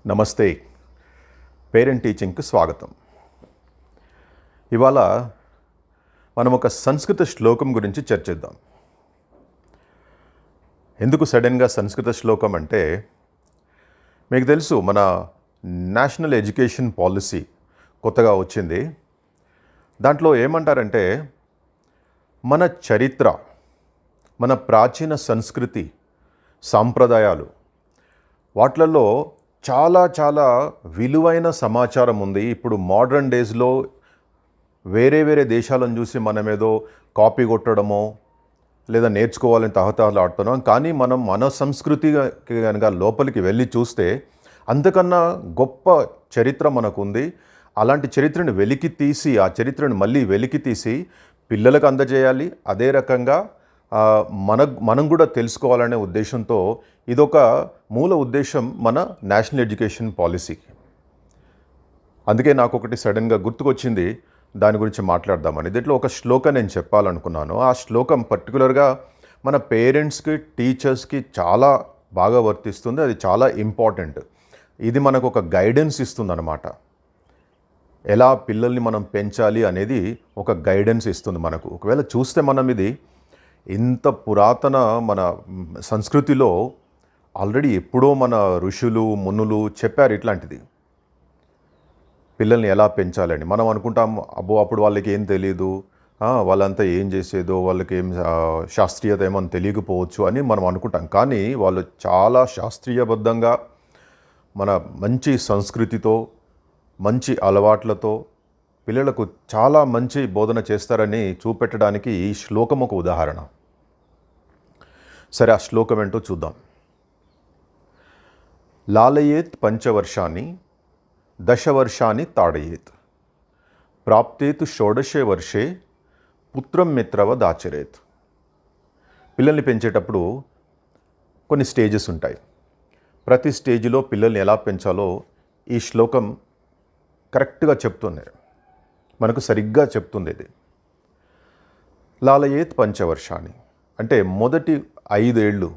నమస్తే. పేరెంట్ టీచింగ్కి స్వాగతం. ఇవాళ మనం ఒక సంస్కృత శ్లోకం గురించి చర్చిద్దాం. ఎందుకు సడన్గా సంస్కృత శ్లోకం అంటే, మీకు తెలుసు మన నేషనల్ ఎడ్యుకేషన్ పాలసీ కొత్తగా వచ్చింది. దాంట్లో ఏమంటారంటే, మన చరిత్ర, మన ప్రాచీన సంస్కృతి, సాంప్రదాయాలు వాట్లలో చాలా విలువైన సమాచారం ఉంది. ఇప్పుడు మోడర్న్ డేస్లో వేరే దేశాలను చూసి మనం ఏదో కాపీ కొట్టడమో లేదా నేర్చుకోవాలని తహతహలాడుతున్నాం. కానీ మనం మన సంస్కృతికి కనుక లోపలికి వెళ్ళి చూస్తే అంతకన్నా గొప్ప చరిత్ర మనకుంది. అలాంటి చరిత్రను ఆ చరిత్రను మళ్ళీ వెలికి తీసి పిల్లలకు అందజేయాలి. అదే రకంగా మనం కూడా తెలుసుకోవాలనే ఉద్దేశంతో ఇదొక మూల ఉద్దేశం మన నేషనల్ ఎడ్యుకేషన్ పాలసీకి. అందుకే నాకు ఒకటి సడన్గా గుర్తుకొచ్చింది, దాని గురించి మాట్లాడదామని. దీంట్లో ఒక శ్లోకం నేను చెప్పాలనుకున్నాను. ఆ శ్లోకం పర్టికులర్గా మన పేరెంట్స్కి, టీచర్స్కి చాలా బాగా వర్తిస్తుంది. అది చాలా ఇంపార్టెంట్. ఇది మనకు ఒక గైడెన్స్ ఇస్తుంది అన్నమాట. ఎలా పిల్లల్ని మనం పెంచాలి అనేది ఒక గైడెన్స్ ఇస్తుంది మనకు. ఒకవేళ చూస్తే మనం ఇది ఇంత పురాతన మన సంస్కృతిలో ఆల్రెడీ ఎప్పుడో మన ఋషులు మునులు చెప్పారు ఇట్లాంటిది, పిల్లల్ని ఎలా పెంచాలని. మనం అనుకుంటాం, అబ్బో అప్పుడు వాళ్ళకి ఏం తెలియదు, వాళ్ళంతా ఏం చేసేదో, వాళ్ళకి ఏం శాస్త్రీయత ఏమని తెలియకపోవచ్చు అని మనం అనుకుంటాం. కానీ వాళ్ళు చాలా శాస్త్రీయబద్ధంగా మన మంచి సంస్కృతితో, మంచి అలవాట్లతో పిల్లలకు చాలా మంచి బోధన చేస్తారని చూపెట్టడానికి ఈ శ్లోకం ఒక ఉదాహరణ. సరే, ఆ శ్లోకం ఏంటో చూద్దాం. లాలయేత్ పంచవర్షాన్ని దశవర్షాన్ని తాడయేత్ ప్రాప్తేతు షోడశే వర్షే పుత్రం మిత్రవ దాచరేత్. పిల్లల్ని పెంచేటప్పుడు కొన్ని స్టేజెస్ ఉంటాయి. ప్రతి స్టేజ్లో పిల్లల్ని ఎలా పెంచాలో ఈ శ్లోకం కరెక్ట్గా చెప్తుంది, మనకు సరిగ్గా చెప్తుంది. ఇది లాలయేత్ పంచవర్షాన్ని అంటే మొదటి 5 ఏళ్ళు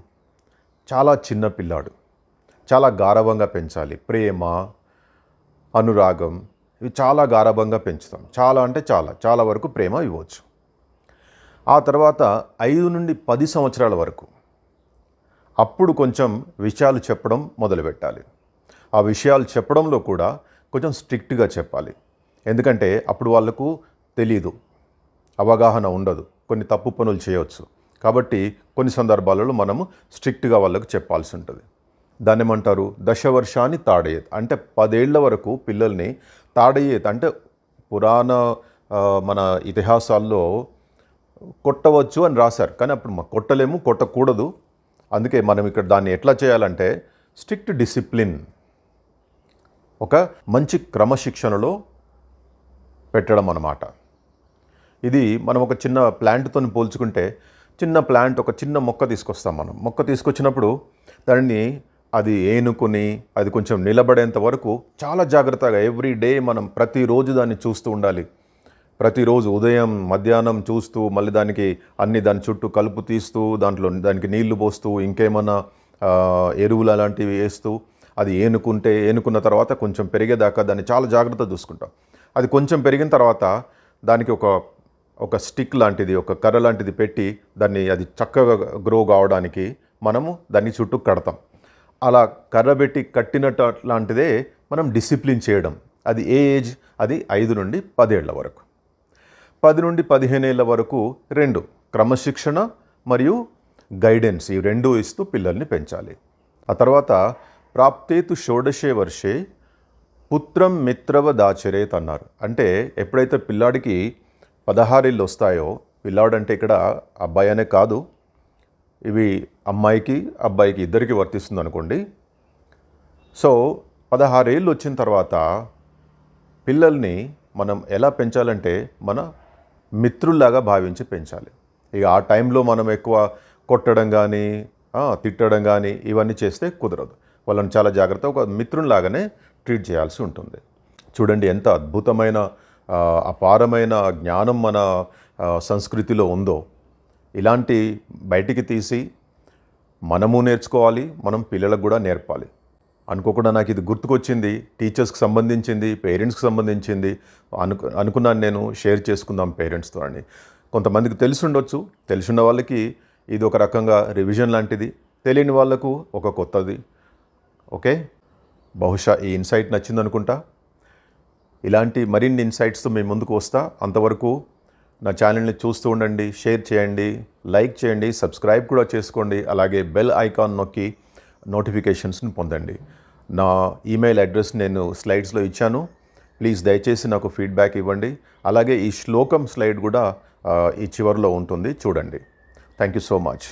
చాలా చిన్న పిల్లాడు, చాలా గారాబంగా పెంచాలి. ప్రేమ, అనురాగం ఇవి చాలా గారాబంగా పెంచుతాం. చాలా అంటే చాలా వరకు ప్రేమ ఇవ్వచ్చు. ఆ తర్వాత 5 నుండి 10 సంవత్సరాల వరకు అప్పుడు కొంచెం విషయాలు చెప్పడం మొదలుపెట్టాలి. ఆ విషయాలు చెప్పడంలో కూడా కొంచెం స్ట్రిక్ట్గా చెప్పాలి. ఎందుకంటే అప్పుడు వాళ్ళకు తెలీదు, అవగాహన ఉండదు, కొన్ని తప్పు పనులు చేయవచ్చు. కాబట్టి కొన్ని సందర్భాలలో మనము స్ట్రిక్ట్గా వాళ్ళకు చెప్పాల్సి ఉంటుంది. దాన్ని ఏమంటారు? దశవర్షాన్ని తాడయేత్ అంటే 10 ఏళ్ల వరకు పిల్లల్ని తాడయేత్ అంటే పురాణ మన ఇతిహాసాల్లో కొట్టవచ్చు అని రాశారు. కానీ అప్పుడు కొట్టలేము, కొట్టకూడదు. అందుకే మనం ఇక్కడ దాన్ని ఎట్లా చేయాలంటే స్ట్రిక్ట్ డిసిప్లిన్, ఒక మంచి క్రమశిక్షణలో పెట్టడం అన్నమాట. ఇది మనం ఒక చిన్న ప్లాంట్తో పోల్చుకుంటే, చిన్న ప్లాంట్, ఒక చిన్న మొక్క తీసుకొస్తాం. మనం మొక్క తీసుకొచ్చినప్పుడు దాన్ని అది ఏనుకుని అది కొంచెం నిలబడేంత వరకు చాలా జాగ్రత్తగా ఎవ్రీ డే మనం ప్రతిరోజు దాన్ని చూస్తూ ఉండాలి. ప్రతిరోజు ఉదయం మధ్యాహ్నం చూస్తూ, మళ్ళీ దాని చుట్టూ కలుపు తీస్తూ, దానికి నీళ్లు పోస్తూ, ఇంకేమన్నా ఎరువులు అలాంటివి వేస్తూ, అది ఏనుకున్న తర్వాత కొంచెం పెరిగేదాకా దాన్ని చాలా జాగ్రత్తగా చూసుకుంటాం. అది కొంచెం పెరిగిన తర్వాత దానికి ఒక స్టిక్ లాంటిది, ఒక కర్ర లాంటిది పెట్టి అది చక్కగా గ్రో కావడానికి మనము దాన్ని చుట్టూ కడతాం. అలా కర్ర పెట్టి కట్టినట్టు లాంటిదే మనం డిసిప్లిన్ చేయడం. అది ఏ ఏజ్? అది 5 నుండి 10 ఏళ్ల వరకు. 10 నుండి 15 ఏళ్ల వరకు 2 క్రమశిక్షణ మరియు గైడెన్స్, ఈ 2 ఇస్తూ పిల్లల్ని పెంచాలి. ఆ తర్వాత ప్రాప్తేతు షోడశే వర్షే పుత్రం మిత్రవ దాచరేత్ అన్నారు. అంటే ఎప్పుడైతే పిల్లాడికి 16 ఏళ్ళు వస్తాయో, పిల్లాడంటే ఇక్కడ అబ్బాయి అనే కాదు, ఇవి అమ్మాయికి అబ్బాయికి ఇద్దరికి వర్తిస్తుంది అనుకోండి. సో 16 ఏళ్ళు వచ్చిన తర్వాత పిల్లల్ని మనం ఎలా పెంచాలంటే మన మిత్రుల్లాగా భావించి పెంచాలి. ఇక ఆ టైంలో మనం ఎక్కువ కొట్టడం కానీ తిట్టడం కానీ ఇవన్నీ చేస్తే కుదరదు. వాళ్ళని చాలా జాగ్రత్తగా ఒక మిత్రుల్లాగానే ట్రీట్ చేయాల్సి ఉంటుంది. చూడండి ఎంత అద్భుతమైన అపారమైన జ్ఞానం మన సంస్కృతిలో ఉందో. ఇలాంటి బయటికి తీసి మనము నేర్చుకోవాలి, మనం పిల్లలకు కూడా నేర్పాలి. అనుకోకుండా నాకు ఇది గుర్తుకొచ్చింది, టీచర్స్కి సంబంధించింది, పేరెంట్స్కి సంబంధించింది. అనుకున్నాను నేను షేర్ చేసుకుందాం పేరెంట్స్తో అని. కొంతమందికి తెలిసుండొచ్చు, తెలిసిన వాళ్ళకి ఇది ఒక రకంగా రివిజన్ లాంటిది, తెలియని వాళ్ళకు ఒక కొత్తది. ఓకే, బహుశా ఈ ఇన్సైట్ నచ్చిందనుకుంటా. ఇలాంటి మరిన్ని ఇన్సైట్స్తో మేము ముందుకు వస్తా. అంతవరకు నా ఛానల్ని చూస్తూ ఉండండి, షేర్ చేయండి, లైక్ చేయండి, సబ్స్క్రైబ్ కూడా చేసుకోండి. అలాగే బెల్ ఐకాన్ నొక్కి నోటిఫికేషన్స్ని పొందండి. నా ఈమెయిల్ అడ్రస్ నేను స్లైడ్స్లో ఇచ్చాను. ప్లీజ్ దయచేసి నాకు ఫీడ్బ్యాక్ ఇవ్వండి. అలాగే ఈ శ్లోకం స్లైడ్ కూడా ఈ చివరిలో ఉంటుంది, చూడండి. Thank you so much.